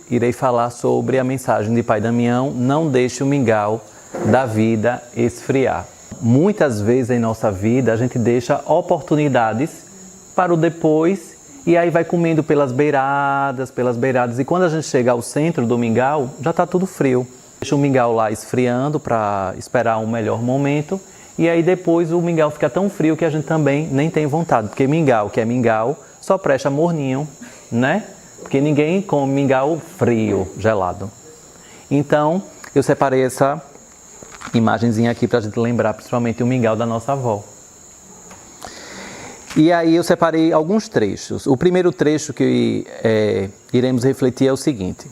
irei falar sobre a mensagem de Pai Damião: não deixe o mingau da vida esfriar. Muitas vezes em nossa vida a gente deixa oportunidades para o depois e aí vai comendo pelas beiradas, e quando a gente chega ao centro do mingau já está tudo frio. Deixa o mingau lá esfriando para esperar um melhor momento e aí depois o mingau fica tão frio que a gente também nem tem vontade, porque mingau que é mingau só presta morninho, né? Porque ninguém come mingau frio, gelado. Então eu separei essa imagenzinha aqui para a gente lembrar principalmente o mingau da nossa avó. E aí eu separei alguns trechos. O primeiro trecho que iremos refletir é o seguinte: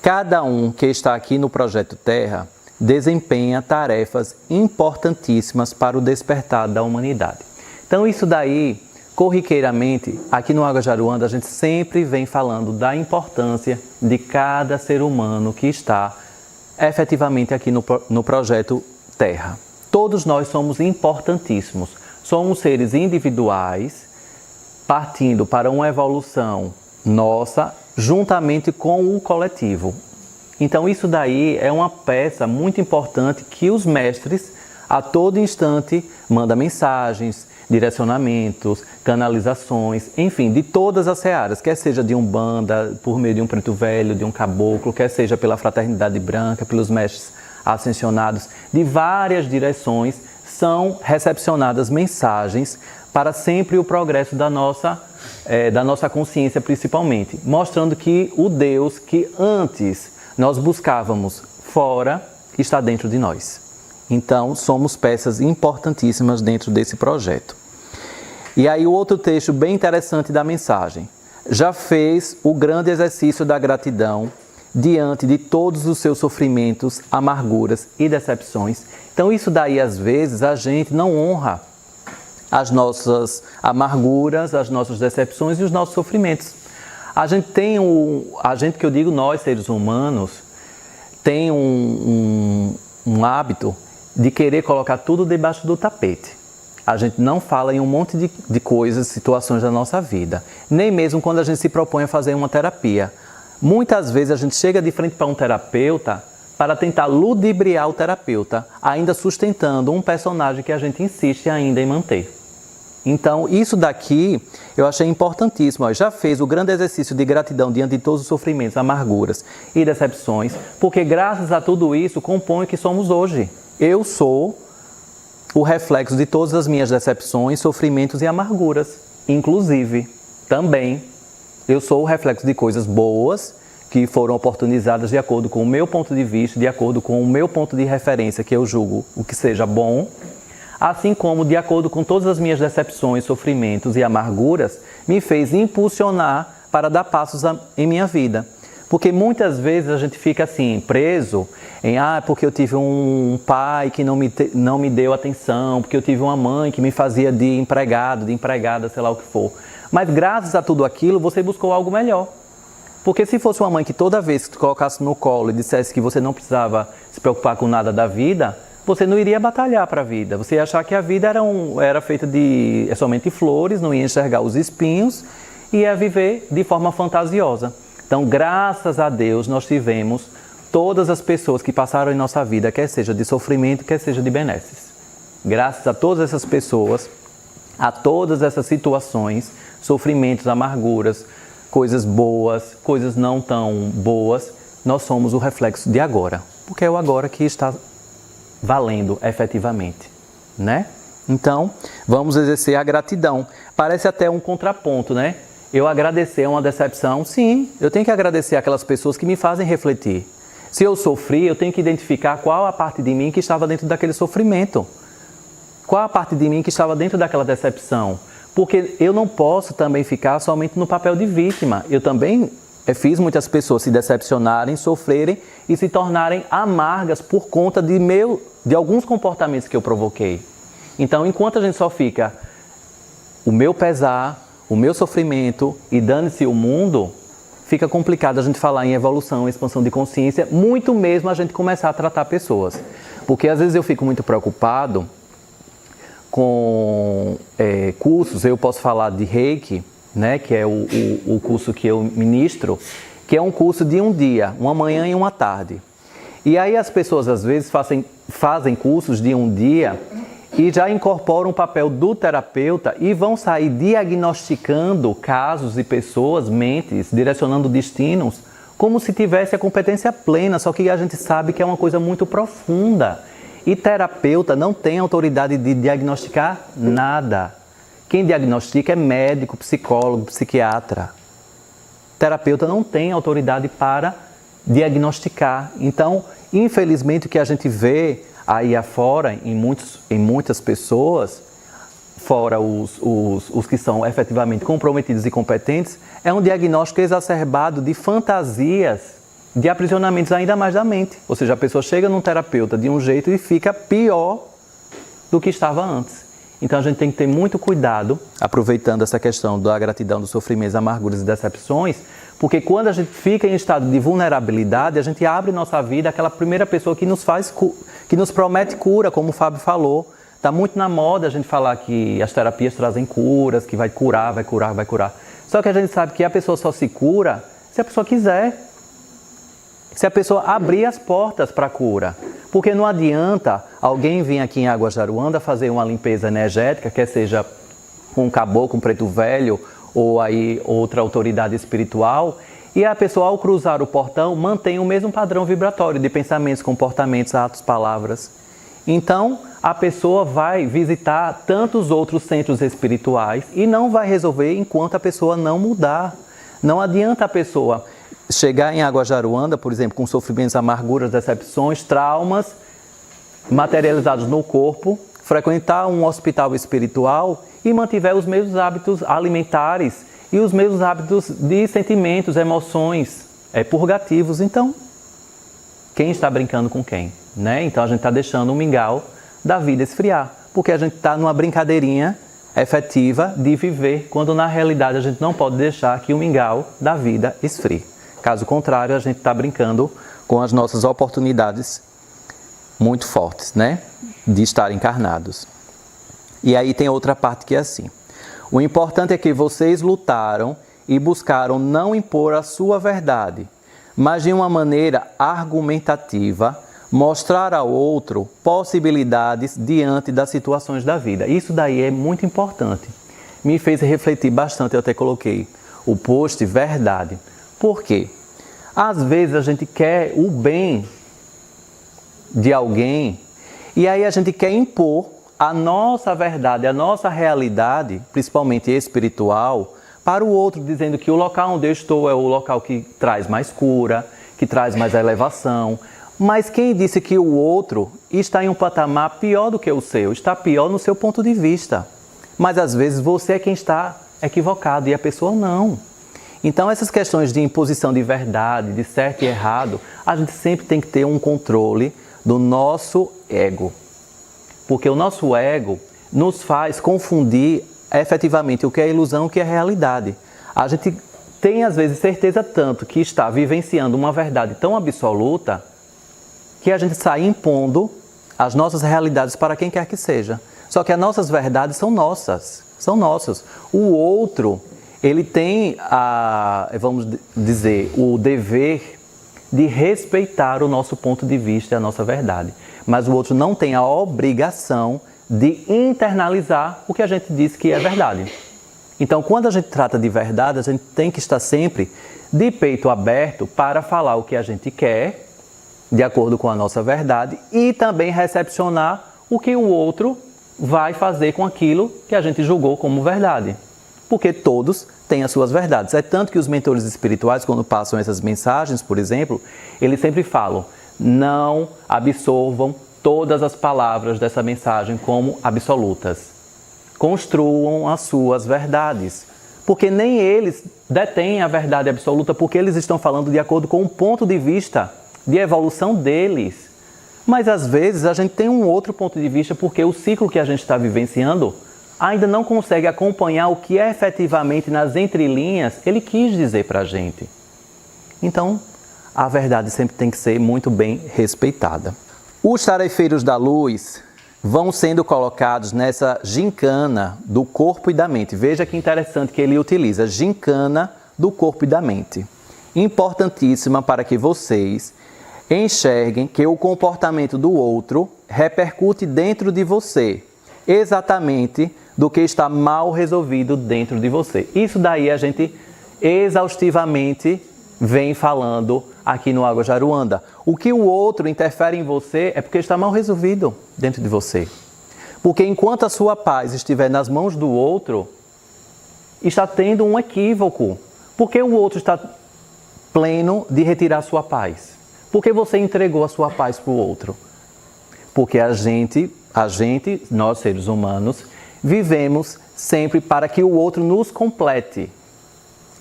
cada um que está aqui no Projeto Terra desempenha tarefas importantíssimas para o despertar da humanidade. Então isso daí, corriqueiramente, aqui no Água Jaruanda, a gente sempre vem falando da importância de cada ser humano que está efetivamente aqui no Projeto Terra. Todos nós somos importantíssimos. Somos seres individuais, partindo para uma evolução nossa, juntamente com o coletivo. Então isso daí é uma peça muito importante que os mestres, a todo instante, mandam mensagens, direcionamentos, canalizações, enfim, de todas as searas, quer seja de Umbanda, por meio de um preto velho, de um caboclo, quer seja pela Fraternidade Branca, pelos mestres ascensionados, de várias direções, são recepcionadas mensagens para sempre o progresso da nossa consciência principalmente, mostrando que o Deus que antes nós buscávamos fora está dentro de nós. Então, somos peças importantíssimas dentro desse projeto. E aí o outro texto bem interessante da mensagem: já fez o grande exercício da gratidão diante de todos os seus sofrimentos, amarguras e decepções. Então isso daí, às vezes, a gente não honra as nossas amarguras, as nossas decepções e os nossos sofrimentos. A gente que eu digo, nós seres humanos, tem um hábito de querer colocar tudo debaixo do tapete. A gente não fala em um monte de coisas, situações da nossa vida, nem mesmo quando a gente se propõe a fazer uma terapia. Muitas vezes a gente chega de frente para um terapeuta para tentar ludibriar o terapeuta, ainda sustentando um personagem que a gente insiste ainda em manter. Então, isso daqui eu achei importantíssimo. Já fez o grande exercício de gratidão diante de todos os sofrimentos, amarguras e decepções, porque graças a tudo isso compõe o que somos hoje. Eu sou o reflexo de todas as minhas decepções, sofrimentos e amarguras. Inclusive, também, eu sou o reflexo de coisas boas que foram oportunizadas de acordo com o meu ponto de vista, de acordo com o meu ponto de referência, que eu julgo o que seja bom, assim como de acordo com todas as minhas decepções, sofrimentos e amarguras, me fez impulsionar para dar passos em minha vida. Porque muitas vezes a gente fica assim, preso em, porque eu tive um pai que não me deu atenção, porque eu tive uma mãe que me fazia de empregado, de empregada, sei lá o que for. Mas graças a tudo aquilo, você buscou algo melhor. Porque se fosse uma mãe que toda vez que te colocasse no colo e dissesse que você não precisava se preocupar com nada da vida, você não iria batalhar para a vida. Você ia achar que a vida era feita de somente flores, não ia enxergar os espinhos e ia viver de forma fantasiosa. Então, graças a Deus, nós tivemos todas as pessoas que passaram em nossa vida, quer seja de sofrimento, quer seja de benesses. Graças a todas essas pessoas, a todas essas situações, sofrimentos, amarguras, coisas boas, coisas não tão boas, nós somos o reflexo de agora, porque é o agora que está valendo efetivamente, né? Então, vamos exercer a gratidão. Parece até um contraponto, né? Eu agradecer uma decepção, sim, eu tenho que agradecer aquelas pessoas que me fazem refletir. Se eu sofri, eu tenho que identificar qual a parte de mim que estava dentro daquele sofrimento. Qual a parte de mim que estava dentro daquela decepção. Porque eu não posso também ficar somente no papel de vítima. Eu também fiz muitas pessoas se decepcionarem, sofrerem e se tornarem amargas por conta de alguns comportamentos que eu provoquei. Então, enquanto a gente só fica o meu pesar, o meu sofrimento e dane-se o mundo, fica complicado a gente falar em evolução, expansão de consciência, muito mesmo a gente começar a tratar pessoas. Porque às vezes eu fico muito preocupado com cursos, eu posso falar de Reiki, né, que é o curso que eu ministro, que é um curso de um dia, uma manhã e uma tarde. E aí as pessoas às vezes fazem cursos de um dia e já incorporam o papel do terapeuta e vão sair diagnosticando casos e pessoas, mentes, direcionando destinos, como se tivesse a competência plena, só que a gente sabe que é uma coisa muito profunda. E terapeuta não tem autoridade de diagnosticar nada. Quem diagnostica é médico, psicólogo, psiquiatra. Terapeuta não tem autoridade para diagnosticar. Então, infelizmente, o que a gente vê aí afora, em muitas pessoas, fora os que são efetivamente comprometidos e competentes, é um diagnóstico exacerbado de fantasias, de aprisionamentos ainda mais da mente. Ou seja, a pessoa chega num terapeuta de um jeito e fica pior do que estava antes. Então a gente tem que ter muito cuidado, aproveitando essa questão da gratidão, dos sofrimentos, amarguras e decepções, porque quando a gente fica em estado de vulnerabilidade, a gente abre nossa vida àquela primeira pessoa que nos promete cura, como o Fábio falou. Está muito na moda a gente falar que as terapias trazem curas, que vai curar, vai curar, vai curar. Só que a gente sabe que a pessoa só se cura se a pessoa quiser. Se a pessoa abrir as portas para a cura. Porque não adianta alguém vir aqui em Águas de Aruanda fazer uma limpeza energética, quer seja um caboclo, um preto velho, ou aí outra autoridade espiritual, e a pessoa, ao cruzar o portão, mantém o mesmo padrão vibratório de pensamentos, comportamentos, atos, palavras. Então, a pessoa vai visitar tantos outros centros espirituais e não vai resolver enquanto a pessoa não mudar. Não adianta a pessoa chegar em Águas de Aruanda, por exemplo, com sofrimentos, amarguras, decepções, traumas materializados no corpo, frequentar um hospital espiritual e mantiver os mesmos hábitos alimentares e os mesmos hábitos de sentimentos, emoções purgativos. Então, quem está brincando com quem? Né? Então a gente está deixando o mingau da vida esfriar, porque a gente está numa brincadeirinha efetiva de viver, quando na realidade a gente não pode deixar que o mingau da vida esfrie. Caso contrário, a gente está brincando com as nossas oportunidades muito fortes, né? De estar encarnados. E aí tem outra parte que é assim. O importante é que vocês lutaram e buscaram não impor a sua verdade, mas de uma maneira argumentativa, mostrar ao outro possibilidades diante das situações da vida. Isso daí é muito importante. Me fez refletir bastante, eu até coloquei o post verdade. Por quê? Às vezes a gente quer o bem de alguém e aí a gente quer impor a nossa verdade, a nossa realidade, principalmente espiritual, para o outro, dizendo que o local onde eu estou é o local que traz mais cura, que traz mais elevação. Mas quem disse que o outro está em um patamar pior do que o seu? Está pior no seu ponto de vista. Mas às vezes você é quem está equivocado e a pessoa não. Então essas questões de imposição de verdade, de certo e errado, a gente sempre tem que ter um controle do nosso ego. Porque o nosso ego nos faz confundir efetivamente o que é ilusão e o que é realidade. A gente tem às vezes certeza tanto que está vivenciando uma verdade tão absoluta que a gente sai impondo as nossas realidades para quem quer que seja. Só que as nossas verdades são nossas, são nossas. O outro, ele tem, vamos dizer, o dever de respeitar o nosso ponto de vista e a nossa verdade. Mas o outro não tem a obrigação de internalizar o que a gente diz que é verdade. Então, quando a gente trata de verdade, a gente tem que estar sempre de peito aberto para falar o que a gente quer, de acordo com a nossa verdade, e também recepcionar o que o outro vai fazer com aquilo que a gente julgou como verdade. Porque todos têm as suas verdades. É tanto que os mentores espirituais, quando passam essas mensagens, por exemplo, eles sempre falam: não absorvam todas as palavras dessa mensagem como absolutas. Construam as suas verdades. Porque nem eles detêm a verdade absoluta, porque eles estão falando de acordo com um ponto de vista de evolução deles. Mas às vezes a gente tem um outro ponto de vista porque o ciclo que a gente está vivenciando ainda não consegue acompanhar o que efetivamente nas entrelinhas ele quis dizer para a gente. Então, a verdade sempre tem que ser muito bem respeitada. Os tarefeiros da luz vão sendo colocados nessa gincana do corpo e da mente. Veja que interessante que ele utiliza, gincana do corpo e da mente. importantíssima para que vocês enxerguem que o comportamento do outro repercute dentro de você, exatamente do que está mal resolvido dentro de você. Isso daí a gente exaustivamente vem falando aqui no Águas de Aruanda. O que o outro interfere em você é porque está mal resolvido dentro de você. Porque enquanto a sua paz estiver nas mãos do outro, está tendo um equívoco. Porque o outro está pleno de retirar a sua paz. Porque você entregou a sua paz para o outro. Porque a gente, nós seres humanos, vivemos sempre para que o outro nos complete.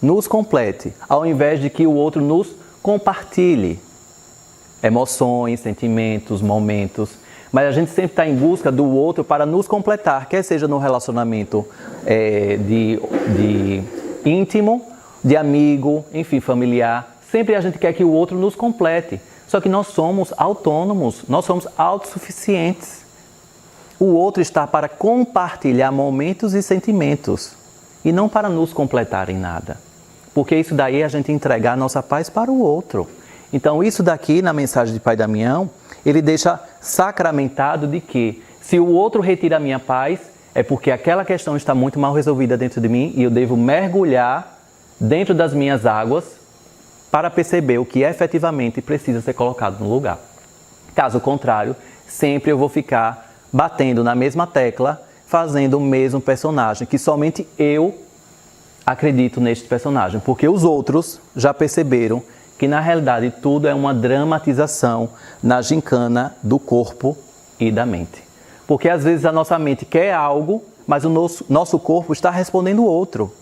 Nos complete, ao invés de que o outro nos compartilhe emoções, sentimentos, momentos. Mas a gente sempre está em busca do outro para nos completar, quer seja no relacionamento de íntimo, de amigo, enfim, familiar. Sempre a gente quer que o outro nos complete. Só que nós somos autônomos, nós somos autossuficientes. O outro está para compartilhar momentos e sentimentos e não para nos completar em nada. Porque isso daí é a gente entregar a nossa paz para o outro. Então isso daqui, na mensagem de Pai Damião, ele deixa sacramentado de que se o outro retira a minha paz, é porque aquela questão está muito mal resolvida dentro de mim e eu devo mergulhar dentro das minhas águas para perceber o que efetivamente precisa ser colocado no lugar. Caso contrário, sempre eu vou ficar batendo na mesma tecla, fazendo o mesmo personagem, que somente eu acredito neste personagem, porque os outros já perceberam que na realidade tudo é uma dramatização na gincana do corpo e da mente. Porque às vezes a nossa mente quer algo, mas o nosso corpo está respondendo outro.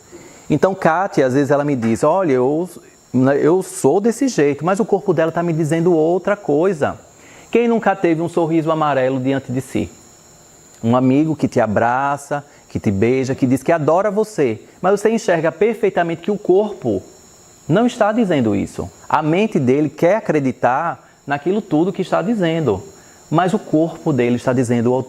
Então Kátia, às vezes ela me diz, olha, eu sou desse jeito, mas o corpo dela está me dizendo outra coisa. Quem nunca teve um sorriso amarelo diante de si? Um amigo que te abraça, que te beija, que diz que adora você, mas você enxerga perfeitamente que o corpo não está dizendo isso. A mente dele quer acreditar naquilo tudo que está dizendo, mas o corpo dele está dizendo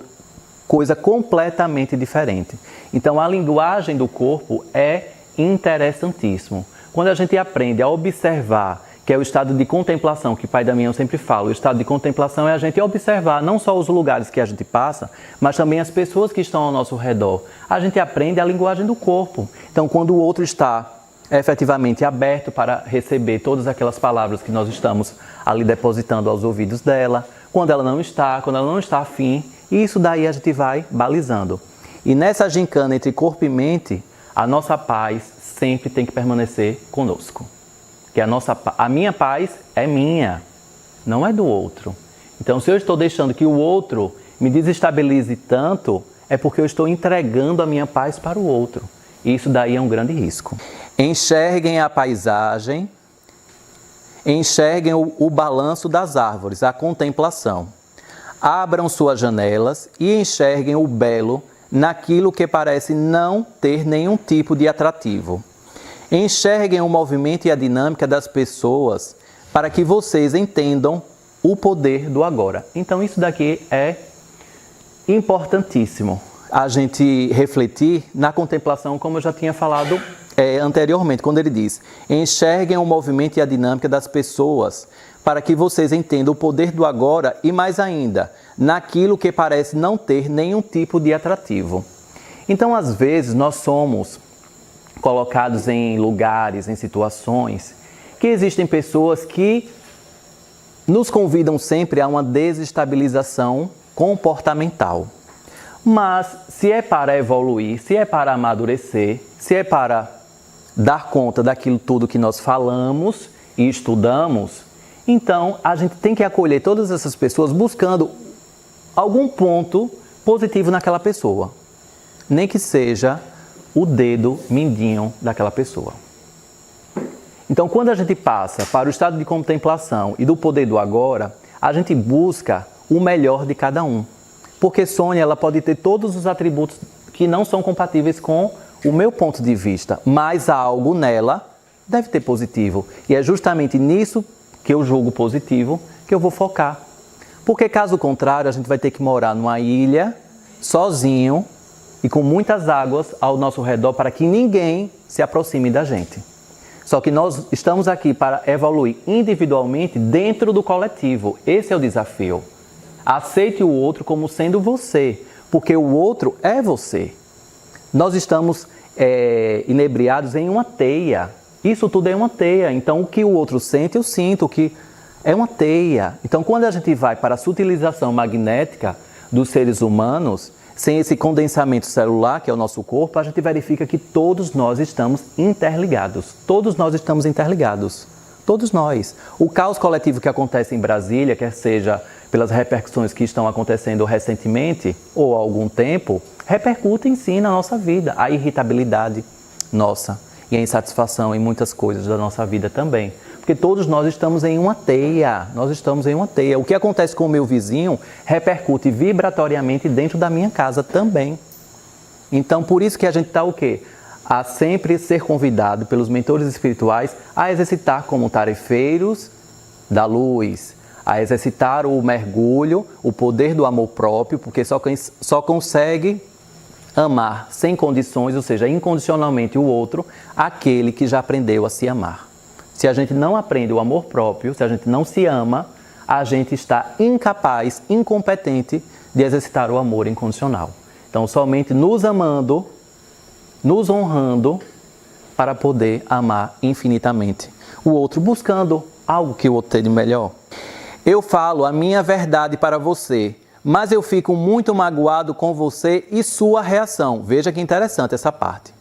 coisa completamente diferente. Então a linguagem do corpo é interessantíssimo. Quando a gente aprende a observar, que é o estado de contemplação, que Pai Damião sempre fala, o estado de contemplação é a gente observar não só os lugares que a gente passa, mas também as pessoas que estão ao nosso redor. A gente aprende a linguagem do corpo. Então, quando o outro está efetivamente aberto para receber todas aquelas palavras que nós estamos ali depositando aos ouvidos dela, quando ela não está afim, isso daí a gente vai balizando. E nessa gincana entre corpo e mente, a nossa paz sempre tem que permanecer conosco. Que a minha paz é minha, não é do outro. Então, se eu estou deixando que o outro me desestabilize tanto, é porque eu estou entregando a minha paz para o outro. E isso daí é um grande risco. Enxerguem a paisagem, enxerguem o balanço das árvores, a contemplação. Abram suas janelas e enxerguem o belo naquilo que parece não ter nenhum tipo de atrativo. Enxerguem o movimento e a dinâmica das pessoas para que vocês entendam o poder do agora. Então isso daqui é importantíssimo. A gente refletir na contemplação, como eu já tinha falado anteriormente, quando ele diz: enxerguem o movimento e a dinâmica das pessoas para que vocês entendam o poder do agora e mais ainda, naquilo que parece não ter nenhum tipo de atrativo. Então às vezes nós somos colocados em lugares, em situações, que existem pessoas que nos convidam sempre a uma desestabilização comportamental. Mas se é para evoluir, se é para amadurecer, se é para dar conta daquilo tudo que nós falamos e estudamos, então a gente tem que acolher todas essas pessoas buscando algum ponto positivo naquela pessoa. Nem que seja o dedo mindinho daquela pessoa. Então, quando a gente passa para o estado de contemplação e do poder do agora, a gente busca o melhor de cada um. Porque Sônia, ela pode ter todos os atributos que não são compatíveis com o meu ponto de vista, mas algo nela deve ter positivo. E é justamente nisso que eu julgo positivo que eu vou focar. Porque caso contrário, a gente vai ter que morar numa ilha, sozinho, e com muitas águas ao nosso redor para que ninguém se aproxime da gente. Só que nós estamos aqui para evoluir individualmente dentro do coletivo. Esse é o desafio. Aceite o outro como sendo você, porque o outro é você. Nós estamos inebriados em uma teia. Isso tudo é uma teia. Então, o que o outro sente, eu sinto. O que é uma teia. Então, quando a gente vai para a sutilização magnética dos seres humanos, sem esse condensamento celular, que é o nosso corpo, a gente verifica que todos nós estamos interligados. Todos nós estamos interligados. Todos nós. O caos coletivo que acontece em Brasília, quer seja pelas repercussões que estão acontecendo recentemente ou há algum tempo, repercutem sim na nossa vida. A irritabilidade nossa e a insatisfação em muitas coisas da nossa vida também. Porque todos nós estamos em uma teia, nós estamos em uma teia. O que acontece com o meu vizinho repercute vibratoriamente dentro da minha casa também. Então, por isso que a gente está o quê? A sempre ser convidado pelos mentores espirituais a exercitar como tarefeiros da luz, a exercitar o mergulho, o poder do amor próprio, porque só consegue amar sem condições, ou seja, incondicionalmente o outro, aquele que já aprendeu a se amar. Se a gente não aprende o amor próprio, se a gente não se ama, a gente está incapaz, incompetente de exercitar o amor incondicional. Então, somente nos amando, nos honrando, para poder amar infinitamente o outro, buscando algo que o outro tem de melhor. Eu falo a minha verdade para você, mas eu fico muito magoado com você e sua reação. Veja que interessante essa parte.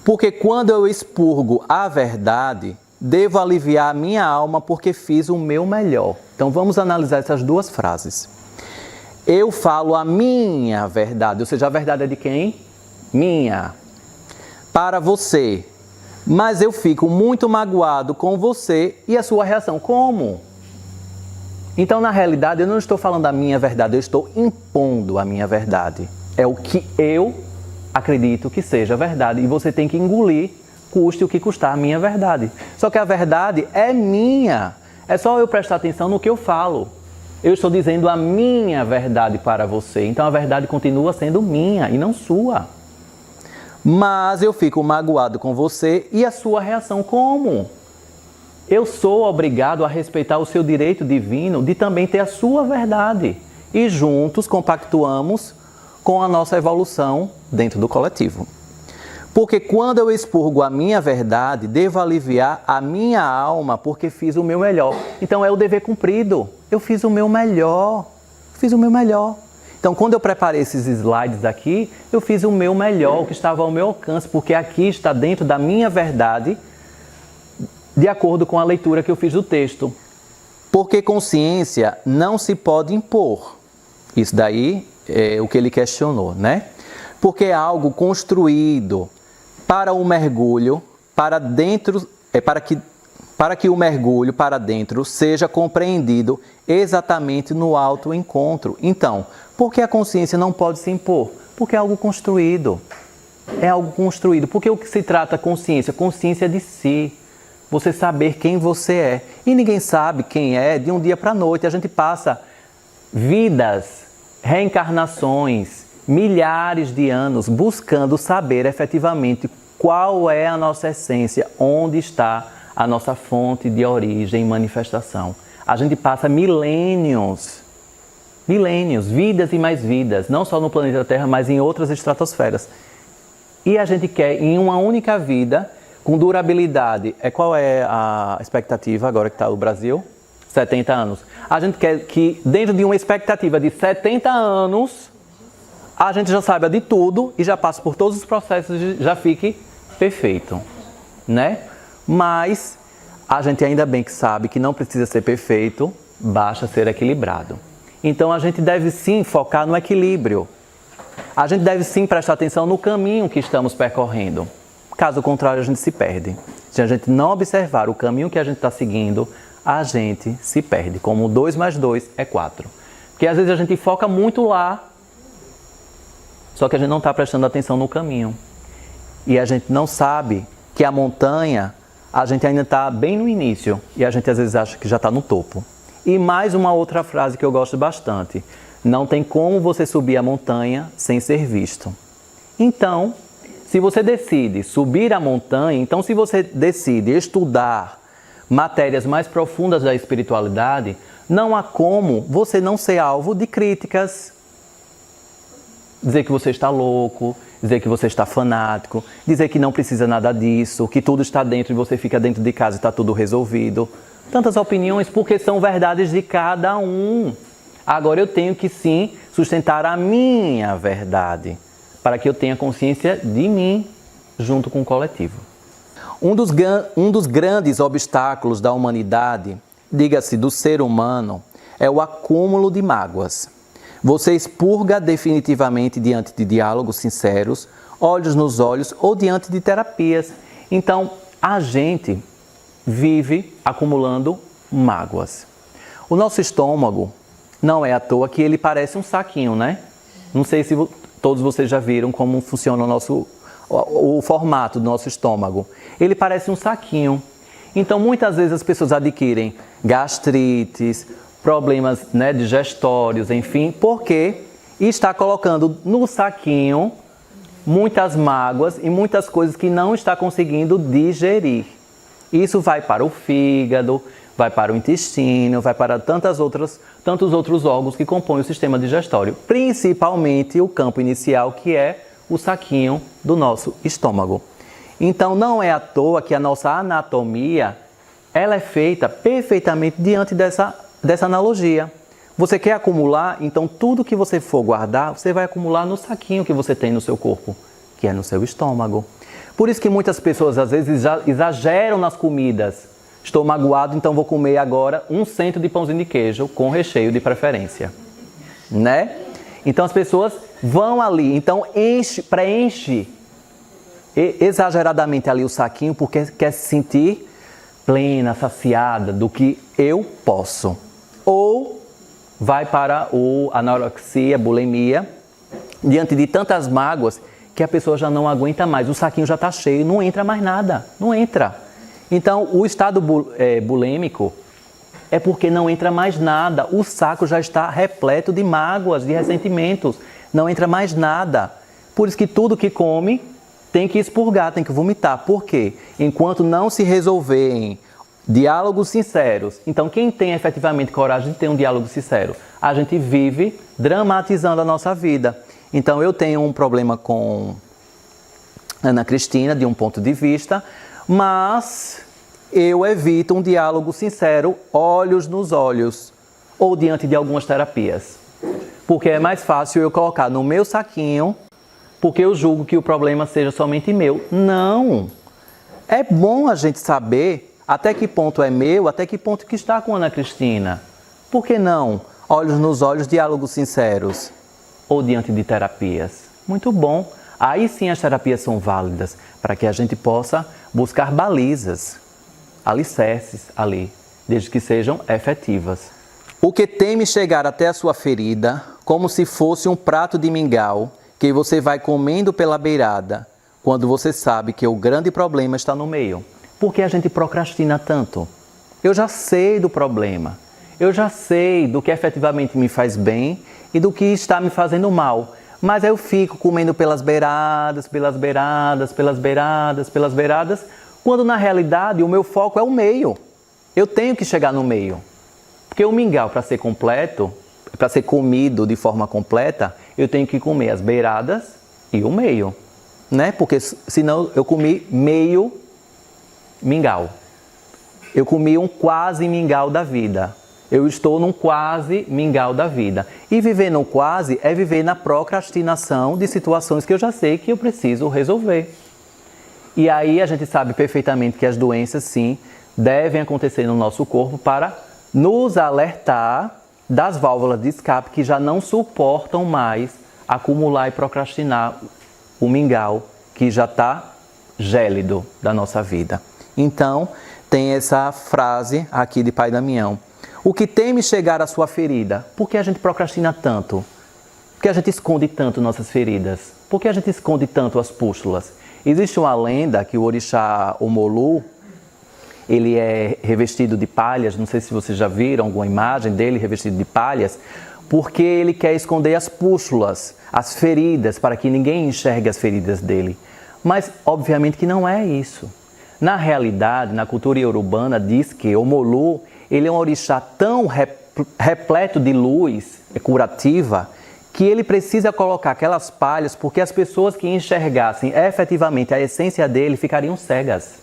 Porque quando eu expurgo a verdade, devo aliviar a minha alma porque fiz o meu melhor. Então vamos analisar essas duas frases. Eu falo a minha verdade, ou seja, a verdade é de quem? Minha. Para você. Mas eu fico muito magoado com você e a sua reação. Como? Então, na realidade, eu não estou falando a minha verdade, eu estou impondo a minha verdade. É o que eu acredito que seja verdade. E você tem que engolir, custe o que custar a minha verdade. Só que a verdade é minha. É só eu prestar atenção no que eu falo. Eu estou dizendo a minha verdade para você. Então, a verdade continua sendo minha e não sua. Mas eu fico magoado com você e a sua reação como? Eu sou obrigado a respeitar o seu direito divino de também ter a sua verdade. E juntos compactuamos com a nossa evolução dentro do coletivo. Porque quando eu expurgo a minha verdade, devo aliviar a minha alma porque fiz o meu melhor. Então é o dever cumprido. Eu fiz o meu melhor. Fiz o meu melhor. Então, quando eu preparei esses slides aqui, eu fiz o meu melhor, o que estava ao meu alcance, porque aqui está dentro da minha verdade, de acordo com a leitura que eu fiz do texto. Porque consciência não se pode impor. Isso daí é o que ele questionou, né? Porque é algo construído para o mergulho, para dentro, para que o mergulho para dentro seja compreendido exatamente no autoencontro. Então, por que a consciência não pode se impor? Porque é algo construído. É algo construído. Porque o que se trata consciência? Consciência de si. Você saber quem você é. E ninguém sabe quem é de um dia para a noite. A gente passa vidas, reencarnações, milhares de anos buscando saber efetivamente qual é a nossa essência, onde está a nossa fonte de origem e manifestação. A gente passa milênios, vidas e mais vidas, não só no planeta Terra, mas em outras estratosferas. E a gente quer, em uma única vida, com durabilidade, qual é a expectativa agora que está o Brasil? 70 anos. A gente quer que, dentro de uma expectativa de 70 anos, a gente já saiba de tudo e já passe por todos os processos e já fique perfeito, né? Mas a gente ainda bem que sabe que não precisa ser perfeito, basta ser equilibrado. Então a gente deve sim focar no equilíbrio. A gente deve sim prestar atenção no caminho que estamos percorrendo. Caso contrário, a gente se perde. Se a gente não observar o caminho que a gente está seguindo, a gente se perde. Como 2 mais 2 é 4. Porque às vezes a gente foca muito lá, só que a gente não está prestando atenção no caminho. E a gente não sabe que a montanha, a gente ainda está bem no início. E a gente às vezes acha que já está no topo. E mais uma outra frase que eu gosto bastante. Não tem como você subir a montanha sem ser visto. Então, Se você decide subir a montanha, então se você decide estudar matérias mais profundas da espiritualidade, não há como você não ser alvo de críticas. Dizer que você está louco, dizer que você está fanático, dizer que não precisa nada disso, que tudo está dentro e você fica dentro de casa e está tudo resolvido. Tantas opiniões, porque são verdades de cada um. Agora eu tenho que sim sustentar a minha verdade, para que eu tenha consciência de mim junto com o coletivo. Um dos grandes obstáculos da humanidade, diga-se do ser humano, é o acúmulo de mágoas. Você expurga definitivamente diante de diálogos sinceros, olhos nos olhos ou diante de terapias. Então, a gente vive acumulando mágoas. O nosso estômago, não é à toa que ele parece um saquinho, né? Não sei se todos vocês já viram como funciona o formato do nosso estômago. Ele parece um saquinho. Então, muitas vezes as pessoas adquirem gastrites, problemas, né, digestórios, enfim, porque está colocando no saquinho muitas mágoas e muitas coisas que não está conseguindo digerir. Isso vai para o fígado, vai para o intestino, vai para tantos outros órgãos que compõem o sistema digestório, principalmente o campo inicial, que é o saquinho do nosso estômago. Então, não é à toa que a nossa anatomia ela é feita perfeitamente diante dessa analogia. Você quer acumular, então tudo que você for guardar, você vai acumular no saquinho que você tem no seu corpo, que é no seu estômago. Por isso que muitas pessoas às vezes exageram nas comidas. Estou magoado, então vou comer agora 1 cento de pãozinho de queijo com recheio de preferência, né? Então as pessoas vão ali, então preenche exageradamente ali o saquinho porque quer se sentir plena, saciada do que eu posso. Ou vai para a anorexia, bulimia, diante de tantas mágoas que a pessoa já não aguenta mais. O saquinho já está cheio, não entra mais nada, não entra. Então, o estado bulêmico é porque não entra mais nada. O saco já está repleto de mágoas, de ressentimentos. Não entra mais nada. Por isso que tudo que come tem que expurgar, tem que vomitar. Por quê? Enquanto não se resolverem diálogos sinceros. Então, quem tem efetivamente coragem de ter um diálogo sincero? A gente vive dramatizando a nossa vida. Então, eu tenho um problema com Ana Cristina, de um ponto de vista, mas eu evito um diálogo sincero, olhos nos olhos, ou diante de algumas terapias. Porque é mais fácil eu colocar no meu saquinho, porque eu julgo que o problema seja somente meu. Não! É bom a gente saber até que ponto é meu, até que ponto que está com Ana Cristina. Por que não? Olhos nos olhos, diálogos sinceros. Ou diante de terapias. Muito bom. Aí sim as terapias são válidas, para que a gente possa buscar balizas, alicerces ali, desde que sejam efetivas. O que teme chegar até a sua ferida, como se fosse um prato de mingau, que você vai comendo pela beirada, quando você sabe que o grande problema está no meio. Por que a gente procrastina tanto? Eu já sei do problema, eu já sei do que efetivamente me faz bem e do que está me fazendo mal. Mas eu fico comendo pelas beiradas, quando na realidade o meu foco é o meio. Eu tenho que chegar no meio. Porque o mingau, para ser completo, para ser comido de forma completa, eu tenho que comer as beiradas e o meio, né? Porque senão eu comi meio mingau. Eu comi um quase mingau da vida. Eu estou num quase mingau da vida. E viver no quase é viver na procrastinação de situações que eu já sei que eu preciso resolver. E aí a gente sabe perfeitamente que as doenças, sim, devem acontecer no nosso corpo para nos alertar das válvulas de escape que já não suportam mais acumular e procrastinar o mingau que já está gélido da nossa vida. Então, tem essa frase aqui de Pai Damião. O que teme chegar à sua ferida? Por que a gente procrastina tanto? Por que a gente esconde tanto nossas feridas? Por que a gente esconde tanto as pústulas? Existe uma lenda que o orixá Omolu, ele é revestido de palhas, não sei se vocês já viram alguma imagem dele revestido de palhas, porque ele quer esconder as pústulas, as feridas, para que ninguém enxergue as feridas dele. Mas, obviamente, que não é isso. Na realidade, na cultura iorubana, diz que o Molu, ele é um orixá tão repleto de luz curativa, que ele precisa colocar aquelas palhas, porque as pessoas que enxergassem efetivamente a essência dele ficariam cegas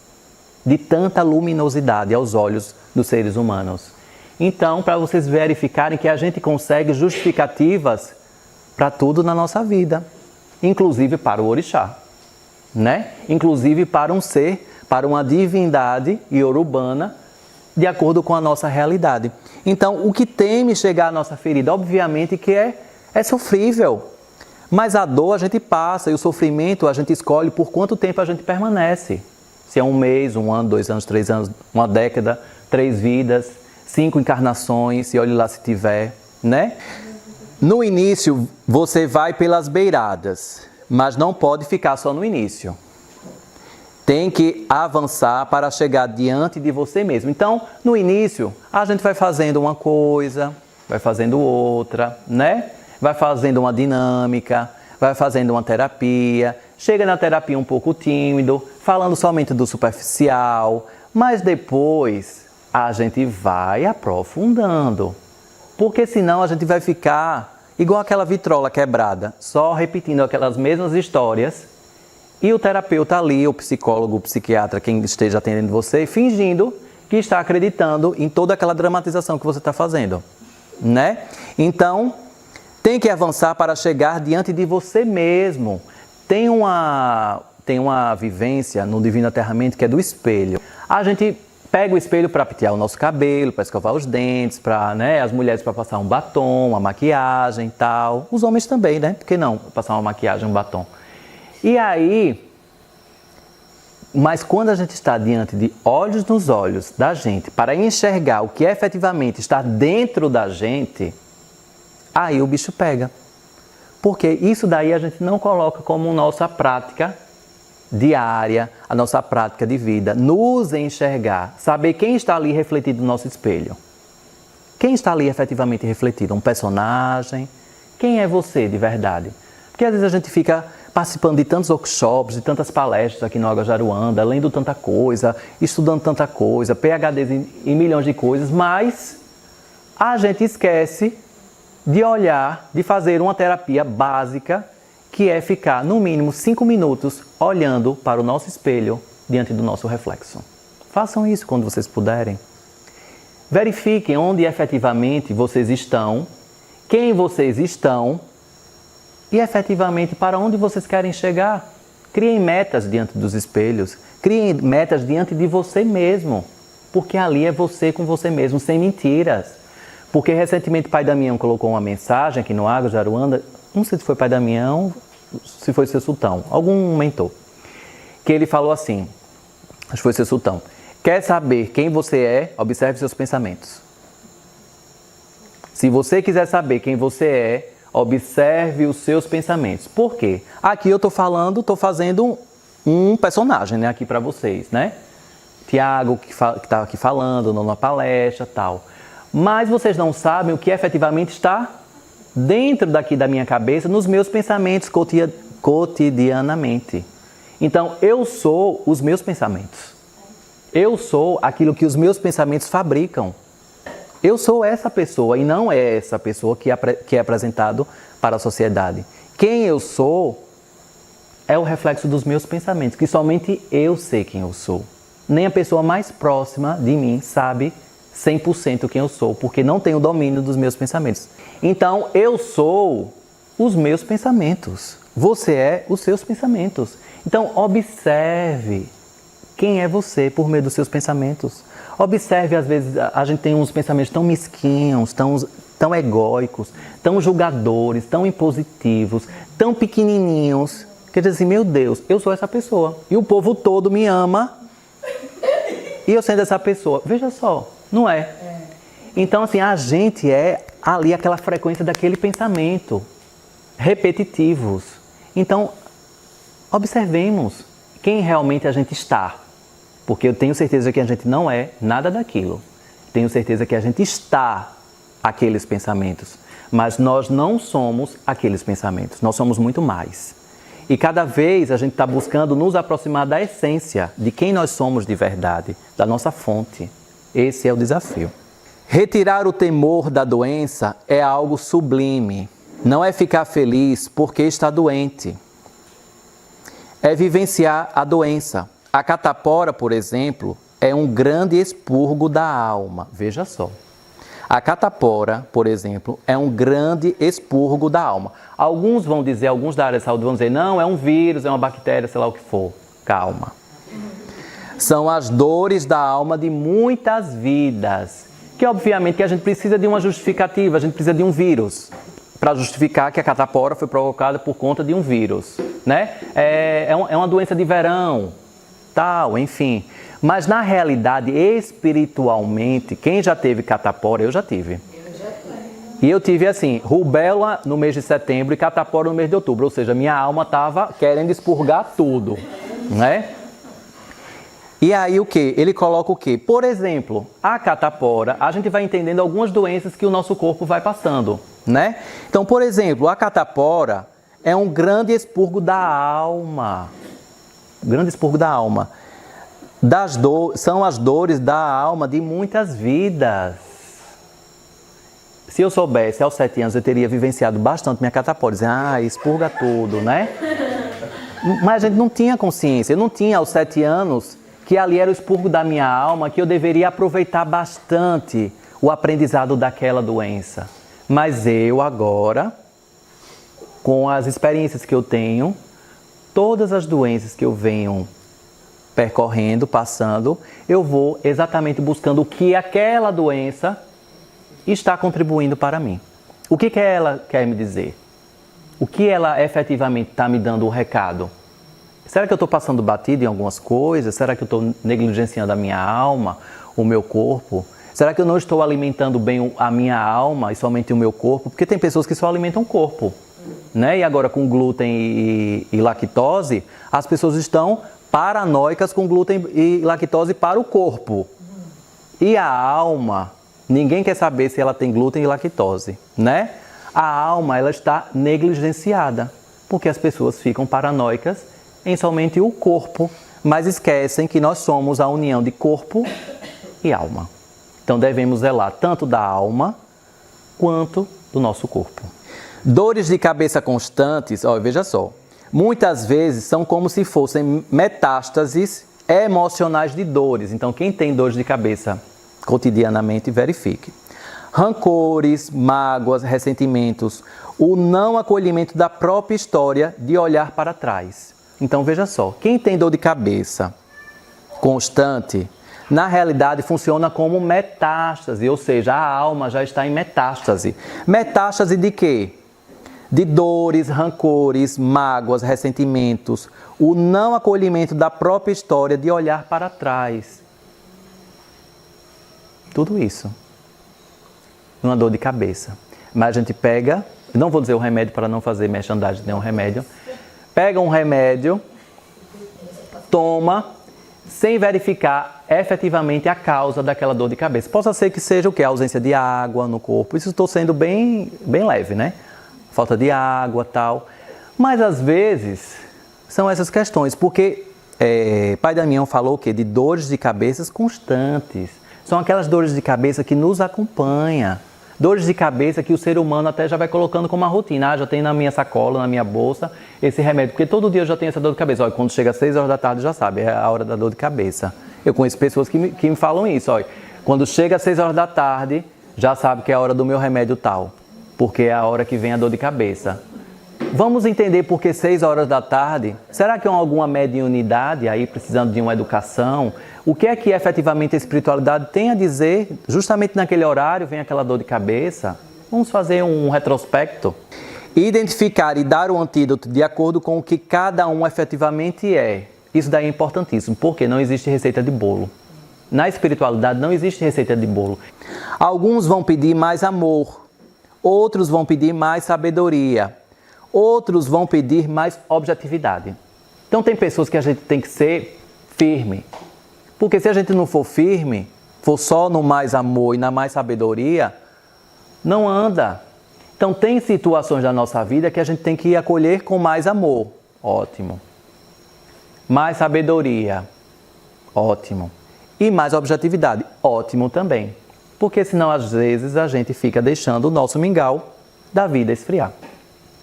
de tanta luminosidade aos olhos dos seres humanos. Então, para vocês verificarem que a gente consegue justificativas para tudo na nossa vida, inclusive para o orixá, né? Inclusive para um ser, para uma divindade iorubana, de acordo com a nossa realidade. Então, o que teme chegar à nossa ferida, obviamente que é sofrível, mas a dor a gente passa e o sofrimento a gente escolhe por quanto tempo a gente permanece. Se é um mês, 1 ano, 2 anos, 3 anos, 1 década, 3 vidas, 5 encarnações, e olhe lá se tiver, né? No início, você vai pelas beiradas, mas não pode ficar só no início. Tem que avançar para chegar diante de você mesmo. Então, no início, a gente vai fazendo uma coisa, vai fazendo outra, né? Vai fazendo uma dinâmica, vai fazendo uma terapia. Chega na terapia um pouco tímido, falando somente do superficial, mas depois a gente vai aprofundando. Porque senão a gente vai ficar igual aquela vitrola quebrada, só repetindo aquelas mesmas histórias. E o terapeuta ali, o psicólogo, o psiquiatra, quem esteja atendendo você, fingindo que está acreditando em toda aquela dramatização que você está fazendo, né? Então, tem que avançar para chegar diante de você mesmo. Tem uma vivência no Divino Aterramento que é do espelho. A gente pega o espelho para pentear o nosso cabelo, para escovar os dentes, para, né, as mulheres para passar um batom, uma maquiagem e tal. Os homens também, né? Por que não passar uma maquiagem, um batom? E aí, mas quando a gente está diante de olhos nos olhos da gente, para enxergar o que efetivamente está dentro da gente, aí o bicho pega. Porque isso daí a gente não coloca como nossa prática diária, a nossa prática de vida. Nos enxergar, saber quem está ali refletido no nosso espelho. Quem está ali efetivamente refletido? Um personagem? Quem é você de verdade? Porque às vezes a gente fica participando de tantos workshops, de tantas palestras aqui no Águas de Aruanda, lendo tanta coisa, estudando tanta coisa, PhDs em milhões de coisas, mas a gente esquece de olhar, de fazer uma terapia básica, que é ficar no mínimo 5 minutos olhando para o nosso espelho diante do nosso reflexo. Façam isso quando vocês puderem. Verifiquem onde efetivamente vocês estão, quem vocês estão, e efetivamente para onde vocês querem chegar. Criem metas diante dos espelhos, criem metas diante de você mesmo, porque ali é você com você mesmo, sem mentiras. Porque recentemente o Pai Damião colocou uma mensagem aqui no Águas de Aruanda, não sei se foi Pai Damião, se foi seu sultão, algum mentor, que ele falou assim, acho que foi seu sultão: quer saber quem você é? Observe seus pensamentos. Se você quiser saber quem você é, observe os seus pensamentos. Por quê? Aqui eu estou fazendo um personagem, né, aqui para vocês, né? Tiago, que está aqui falando, numa palestra, tal. Mas vocês não sabem o que efetivamente está dentro daqui da minha cabeça, nos meus pensamentos cotidianamente. Então, eu sou os meus pensamentos. Eu sou aquilo que os meus pensamentos fabricam. Eu sou essa pessoa e não é essa pessoa que é apresentado para a sociedade. Quem eu sou é o reflexo dos meus pensamentos, que somente eu sei quem eu sou. Nem a pessoa mais próxima de mim sabe 100% quem eu sou, porque não tem o domínio dos meus pensamentos. Então, eu sou os meus pensamentos. Você é os seus pensamentos. Então, observe quem é você por meio dos seus pensamentos. Observe, às vezes, a gente tem uns pensamentos tão mesquinhos, tão egóicos, tão julgadores, tão impositivos, tão pequenininhos, que diz assim: meu Deus, eu sou essa pessoa. E o povo todo me ama e eu sendo essa pessoa. Veja só, não é? Então, assim, a gente é ali aquela frequência daquele pensamento, repetitivos. Então, observemos quem realmente a gente está. Porque eu tenho certeza que a gente não é nada daquilo. Tenho certeza que a gente está aqueles pensamentos. Mas nós não somos aqueles pensamentos. Nós somos muito mais. E cada vez a gente está buscando nos aproximar da essência, de quem nós somos de verdade, da nossa fonte. Esse é o desafio. Retirar o temor da doença é algo sublime. Não é ficar feliz porque está doente. É vivenciar a doença. A catapora, por exemplo, é um grande expurgo da alma. Veja só. A catapora, por exemplo, é um grande expurgo da alma. Alguns vão dizer, alguns da área de saúde vão dizer, não, é um vírus, é uma bactéria, sei lá o que for. Calma. São as dores da alma de muitas vidas. Que obviamente que a gente precisa de uma justificativa, a gente precisa de um vírus para justificar que a catapora foi provocada por conta de um vírus, né? É uma doença de verão, tal, enfim. Mas na realidade, espiritualmente, quem já teve catapora, eu já tive. E eu tive assim, rubéola no mês de setembro e catapora no mês de outubro, ou seja, minha alma estava querendo expurgar tudo, né? E aí o que? Ele coloca o quê? Por exemplo, a catapora, a gente vai entendendo algumas doenças que o nosso corpo vai passando, né? Então, por exemplo, a catapora é um grande expurgo da alma. Grande expurgo da alma. São as dores da alma de muitas vidas. Se eu soubesse, aos 7 anos, eu teria vivenciado bastante minha catapora. Dizer, expurga tudo, né? Mas a gente não tinha consciência. Eu não tinha, aos 7 anos, que ali era o expurgo da minha alma, que eu deveria aproveitar bastante o aprendizado daquela doença. Mas eu agora, com as experiências que eu tenho, todas as doenças que eu venho percorrendo, passando, eu vou exatamente buscando o que aquela doença está contribuindo para mim. O que ela quer me dizer? O que ela efetivamente está me dando o recado? Será que eu estou passando batido em algumas coisas? Será que eu estou negligenciando a minha alma, o meu corpo? Será que eu não estou alimentando bem a minha alma e somente o meu corpo? Porque tem pessoas que só alimentam o corpo, né? E agora com glúten e lactose, as pessoas estão paranoicas com glúten e lactose para o corpo. E a alma, ninguém quer saber se ela tem glúten e lactose, né? A alma, ela está negligenciada, porque as pessoas ficam paranoicas em somente o corpo, mas esquecem que nós somos a união de corpo e alma. Então devemos zelar tanto da alma quanto do nosso corpo. Dores de cabeça constantes, veja só, muitas vezes são como se fossem metástases emocionais de dores. Então quem tem dores de cabeça cotidianamente, verifique. Rancores, mágoas, ressentimentos, o não acolhimento da própria história de olhar para trás. Então veja só, quem tem dor de cabeça constante, na realidade funciona como metástase, ou seja, a alma já está em metástase. Metástase de quê? De dores, rancores, mágoas, ressentimentos, o não acolhimento da própria história de olhar para trás. Tudo isso. Uma dor de cabeça. Mas a gente pega, não vou dizer o remédio para não fazer merchandising de nenhum remédio, pega um remédio, toma, sem verificar efetivamente a causa daquela dor de cabeça. Possa ser que seja o quê? A ausência de água no corpo. Isso estou sendo bem leve, né? Falta de água, tal. Mas às vezes são essas questões, porque Pai Damião falou o quê? De dores de cabeças constantes. São aquelas dores de cabeça que nos acompanham. Dores de cabeça que o ser humano até já vai colocando como uma rotina. Já tem na minha sacola, na minha bolsa, esse remédio. Porque todo dia eu já tenho essa dor de cabeça. Olha, quando chega às 6 horas da tarde, já sabe, é a hora da dor de cabeça. Eu conheço pessoas que me falam isso. Olha, quando chega às 6 horas da tarde, já sabe que é a hora do meu remédio tal. Porque é a hora que vem a dor de cabeça. Vamos entender por que 6 horas da tarde? Será que é alguma mediunidade aí precisando de uma educação? O que é que efetivamente a espiritualidade tem a dizer? Justamente naquele horário vem aquela dor de cabeça. Vamos fazer um retrospecto. Identificar e dar o antídoto de acordo com o que cada um efetivamente é. Isso daí é importantíssimo, porque não existe receita de bolo. Na espiritualidade não existe receita de bolo. Alguns vão pedir mais amor, outros vão pedir mais sabedoria, outros vão pedir mais objetividade. Então tem pessoas que a gente tem que ser firme. Porque se a gente não for firme, for só no mais amor e na mais sabedoria, não anda. Então tem situações da nossa vida que a gente tem que acolher com mais amor. Ótimo. Mais sabedoria? Ótimo. E mais objetividade? Ótimo também. Porque senão, às vezes, a gente fica deixando o nosso mingau da vida esfriar.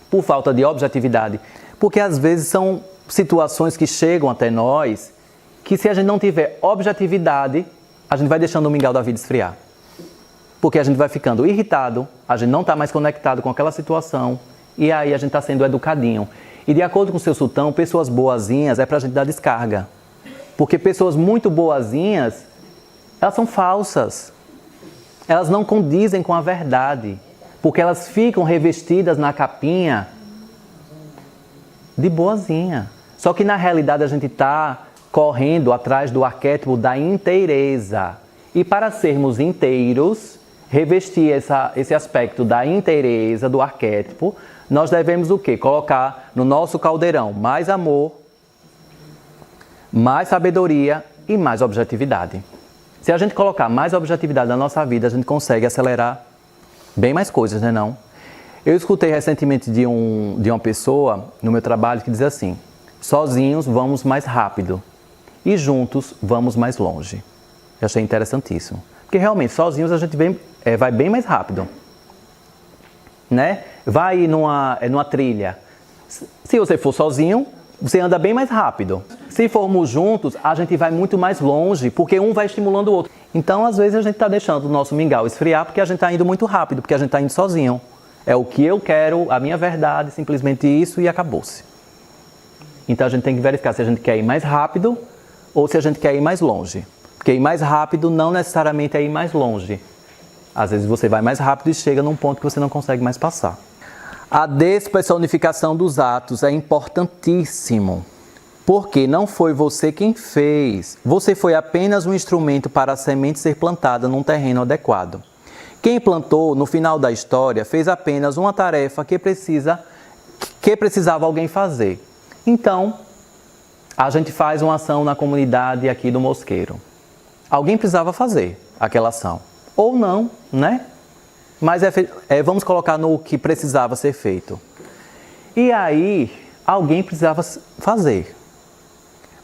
Por falta de objetividade. Porque, às vezes, são situações que chegam até nós que, se a gente não tiver objetividade, a gente vai deixando o mingau da vida esfriar. Porque a gente vai ficando irritado, a gente não está mais conectado com aquela situação, e aí a gente está sendo educadinho. E de acordo com o seu sultão, pessoas boazinhas é para a gente dar descarga. Porque pessoas muito boazinhas, elas são falsas. Elas não condizem com a verdade. Porque elas ficam revestidas na capinha de boazinha. Só que na realidade a gente está correndo atrás do arquétipo da inteireza. E para sermos inteiros, revestir esse aspecto da inteireza, do arquétipo, nós devemos o quê? Colocar no nosso caldeirão mais amor, mais sabedoria e mais objetividade. Se a gente colocar mais objetividade na nossa vida, a gente consegue acelerar bem mais coisas, né não? Eu escutei recentemente de uma pessoa no meu trabalho que diz assim: sozinhos vamos mais rápido e juntos vamos mais longe. Eu achei interessantíssimo. Porque realmente, sozinhos a gente vai bem mais rápido. Né? Vai numa trilha. Se você for sozinho, você anda bem mais rápido. Se formos juntos, a gente vai muito mais longe, porque um vai estimulando o outro. Então, às vezes, a gente está deixando o nosso mingau esfriar porque a gente está indo muito rápido, porque a gente está indo sozinho. É o que eu quero, a minha verdade, simplesmente isso e acabou-se. Então, a gente tem que verificar se a gente quer ir mais rápido ou se a gente quer ir mais longe. Porque ir mais rápido não necessariamente é ir mais longe. Às vezes você vai mais rápido e chega num ponto que você não consegue mais passar. A despersonificação dos atos é importantíssimo. Porque não foi você quem fez. Você foi apenas um instrumento para a semente ser plantada num terreno adequado. Quem plantou, no final da história, fez apenas uma tarefa que precisava alguém fazer. Então, a gente faz uma ação na comunidade aqui do Mosqueiro. Alguém precisava fazer aquela ação. Ou não, né? Mas vamos colocar no que precisava ser feito. E aí, alguém precisava fazer.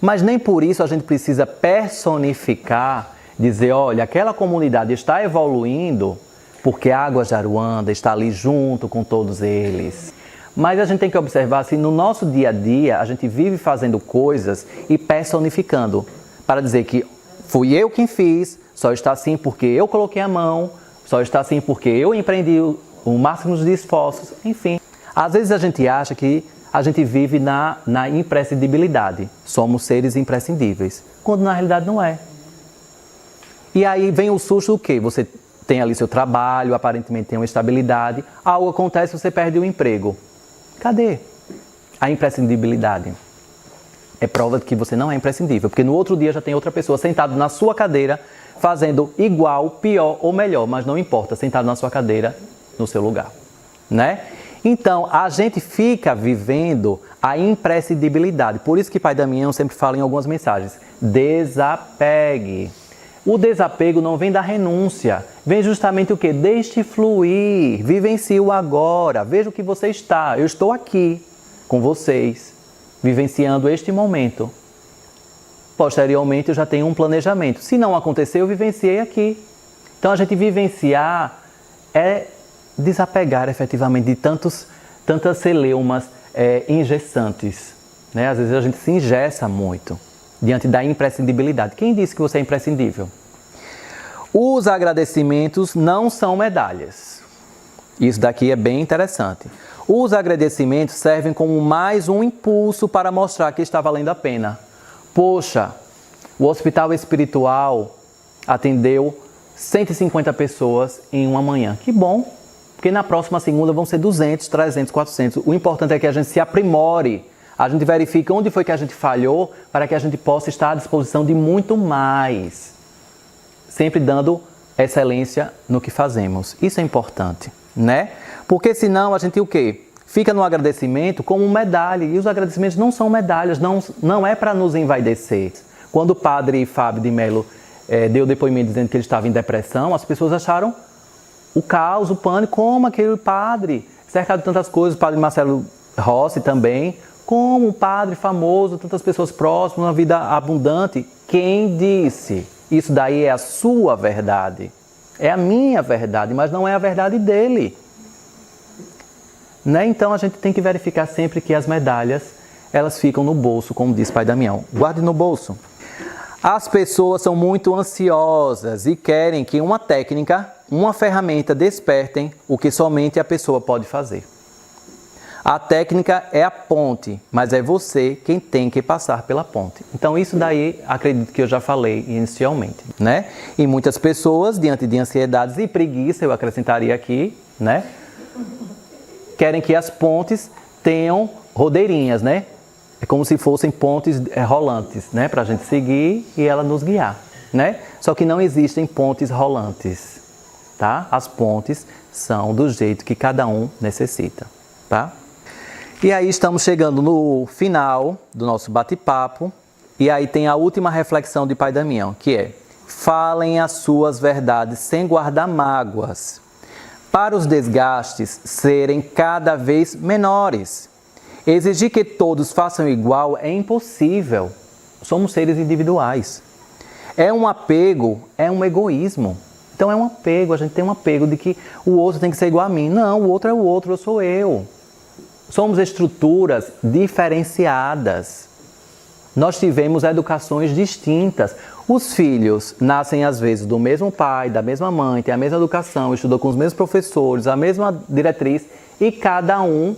Mas nem por isso a gente precisa personificar, dizer, olha, aquela comunidade está evoluindo porque a Águas de Aruanda está ali junto com todos eles. Mas a gente tem que observar se no nosso dia a dia a gente vive fazendo coisas e personificando para dizer que fui eu quem fiz, só está assim porque eu coloquei a mão, só está assim porque eu empreendi o máximo de esforços, enfim. Às vezes a gente acha que a gente vive na imprescindibilidade. Somos seres imprescindíveis, quando na realidade não é. E aí vem o susto do quê? Você tem ali seu trabalho, aparentemente tem uma estabilidade, algo acontece, você perde o emprego. Cadê a imprescindibilidade? É prova de que você não é imprescindível, porque no outro dia já tem outra pessoa sentada na sua cadeira, fazendo igual, pior ou melhor, mas não importa, sentado na sua cadeira, no seu lugar, né? Então, a gente fica vivendo a imprescindibilidade. Por isso que Pai Damião sempre fala em algumas mensagens, desapegue. O desapego não vem da renúncia, vem justamente o quê? Deixe fluir, vivencie o agora, veja o que você está. Eu estou aqui com vocês, vivenciando este momento. Posteriormente eu já tenho um planejamento. Se não acontecer, eu vivenciei aqui. Então a gente vivenciar é desapegar efetivamente de tantas celeumas engessantes. Né? Às vezes a gente se engessa muito diante da imprescindibilidade. Quem disse que você é imprescindível? Os agradecimentos não são medalhas. Isso daqui é bem interessante. Os agradecimentos servem como mais um impulso para mostrar que está valendo a pena. Poxa, o hospital espiritual atendeu 150 pessoas em uma manhã. Que bom, porque na próxima segunda vão ser 200, 300, 400. O importante é que a gente se aprimore. A gente verifica onde foi que a gente falhou para que a gente possa estar à disposição de muito mais. Sempre dando excelência no que fazemos. Isso é importante, né? Porque senão a gente o quê? Fica no agradecimento como medalha. E os agradecimentos não são medalhas, não é para nos envaidecer. Quando o padre Fábio de Mello deu depoimento dizendo que ele estava em depressão, as pessoas acharam o caos, o pânico, como aquele padre, cercado de tantas coisas, o padre Marcelo Rossi também, como um padre famoso, tantas pessoas próximas, uma vida abundante. Quem disse? Isso daí é a sua verdade. É a minha verdade, mas não é a verdade dele. Né? Então a gente tem que verificar sempre que as medalhas, elas ficam no bolso, como diz Pai Damião. Guarde no bolso. As pessoas são muito ansiosas e querem que uma técnica, uma ferramenta despertem o que somente a pessoa pode fazer. A técnica é a ponte, mas é você quem tem que passar pela ponte. Então isso daí, acredito que eu já falei inicialmente, né? E muitas pessoas, diante de ansiedades e preguiça, eu acrescentaria aqui, né? Querem que as pontes tenham rodeirinhas, né? É como se fossem pontes rolantes, né? Para a gente seguir e ela nos guiar, né? Só que não existem pontes rolantes, tá? As pontes são do jeito que cada um necessita, tá? E aí estamos chegando no final do nosso bate-papo. E aí tem a última reflexão de Pai Damião, que é: falem as suas verdades sem guardar mágoas, para os desgastes serem cada vez menores. Exigir que todos façam igual é impossível. Somos seres individuais. É um apego, é um egoísmo. Então é um apego, a gente tem um apego de que o outro tem que ser igual a mim. Não, o outro é o outro, eu sou eu. Somos estruturas diferenciadas. Nós tivemos educações distintas. Os filhos nascem às vezes do mesmo pai, da mesma mãe, têm a mesma educação, estudam com os mesmos professores, a mesma diretriz e cada um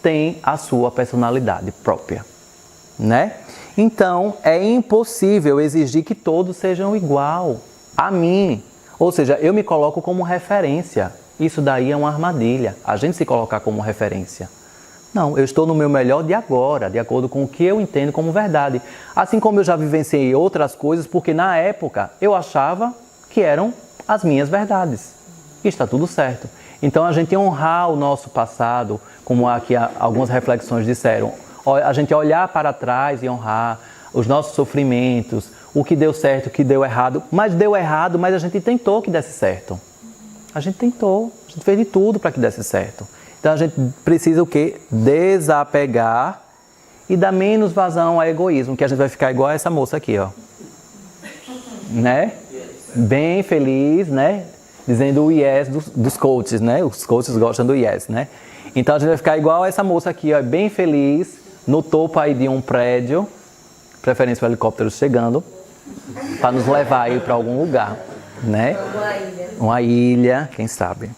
tem a sua personalidade própria, né? Então, é impossível exigir que todos sejam igual a mim. Ou seja, eu me coloco como referência. Isso daí é uma armadilha, a gente se colocar como referência. Não, eu estou no meu melhor de agora, de acordo com o que eu entendo como verdade. Assim como eu já vivenciei outras coisas, porque na época eu achava que eram as minhas verdades. E está tudo certo. Então a gente honrar o nosso passado, como aqui algumas reflexões disseram, a gente olhar para trás e honrar os nossos sofrimentos, o que deu certo, o que deu errado. Mas deu errado, mas a gente tentou que desse certo. A gente tentou, a gente fez de tudo para que desse certo. Então a gente precisa o quê? Desapegar e dar menos vazão ao egoísmo, que a gente vai ficar igual essa moça aqui, ó. Né? Bem feliz, né? Dizendo o yes dos coaches, né? Os coaches gostam do yes, né? Então a gente vai ficar igual essa moça aqui, ó, bem feliz, no topo aí de um prédio, preferência o helicóptero chegando, para nos levar aí para algum lugar, né? Uma ilha, quem sabe.